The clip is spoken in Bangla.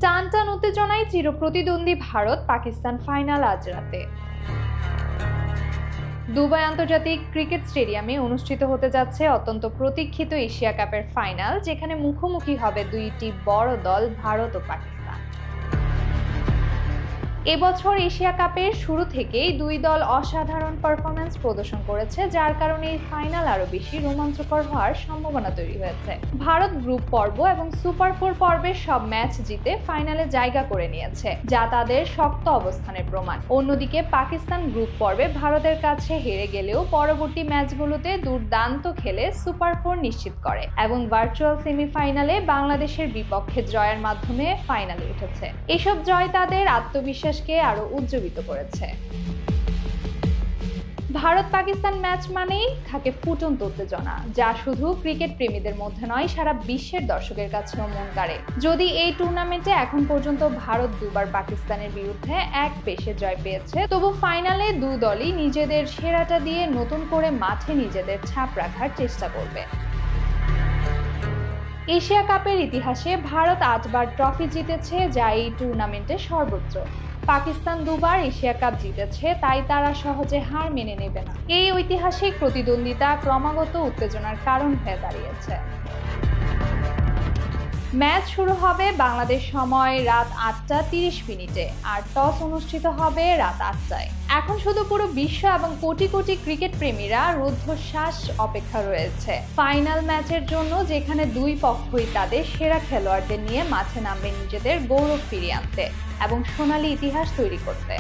টানটান উত্তেজনায় চিরপ্রতিদ্বন্দ্বী ভারত পাকিস্তান ফাইনাল আজ রাতে দুবাই আন্তর্জাতিক ক্রিকেট স্টেডিয়ামে অনুষ্ঠিত হতে যাচ্ছে অত্যন্ত প্রতীক্ষিত এশিয়া কাপের ফাইনাল, যেখানে মুখোমুখি হবে দুইটি বড় দল ভারত ও পাকিস্তান। এবছর এশিয়া কাপের শুরু থেকেই দুই দল অসাধারণ পারফরম্যান্স প্রদর্শন করেছে, যার কারণে এই ফাইনাল আরো বেশি রোমাঞ্চকর হওয়ার সম্ভাবনা তৈরি হয়েছে। ভারত গ্রুপ পর্ব এবং সুপার 4 পর্বের সব ম্যাচ জিতে ফাইনালে জায়গা করে নিয়েছে, যা তাদের শক্ত অবস্থানের প্রমাণ। অন্যদিকে পাকিস্তান গ্রুপ পর্বে ভারতের কাছে হেরে গেলেও পরবর্তী ম্যাচগুলোতে দুর্দান্ত খেলে সুপার 4 নিশ্চিত করে এবং ভার্চুয়াল সেমিফাইনালে বাংলাদেশের বিপক্ষে জয়ের মাধ্যমে ফাইনালে উঠেছে। এসব জয় তাদের আত্মবিশ্বাসকে আরো উজ্জীবিত করেছে। ভারত পাকিস্তান ম্যাচ মানেই থাকে ফুটন্ত উত্তেজনা, যা শুধু ক্রিকেট প্রেমীদের মধ্যে নয়, সারা বিশ্বের দর্শকের কাছেও মন কাড়ে। যদি এই টুর্নামেন্টে এখন পর্যন্ত ভারত দুবার পাকিস্তানের বিরুদ্ধে এক পেশে জয় পেয়েছে, তবু ফাইনালে দুই দলই নিজেদের সেরাটা দিয়ে নতুন করে মাঠে নিজেদের ছাপ রাখার চেষ্টা করবে। এশিয়া কাপের ইতিহাসে ভারত 8 বার ট্রফি জিতেছে, যা এই টুর্নামেন্টের সর্বোচ্চ। পাকিস্তান দুবার এশিয়া কাপ জিতেছে, তাই তারা সহজে হার মেনে নেবে না। এই ঐতিহাসিক প্রতিদ্বন্দ্বিতা ক্রমাগত উত্তেজনার কারণ হয়ে দাঁড়িয়েছে। ম্যাচ শুরু হবে বাংলাদেশ সময় রাত 8টা 30 আর টস অনুষ্ঠিত হবে রাত 8টায়। এখন শুধু পুরো বিশ্ব এবং কোটি কোটি ক্রিকেট প্রেমীরা রুদ্ধশ্বাস অপেক্ষা রয়েছে ফাইনাল ম্যাচের জন্য, যেখানে দুই পক্ষই তাদের সেরা খেলোয়াড়দের নিয়ে মাঠে নামবে নিজেদের গৌরব ফিরিয়ে আনতে এবং সোনালী ইতিহাস তৈরি করতে।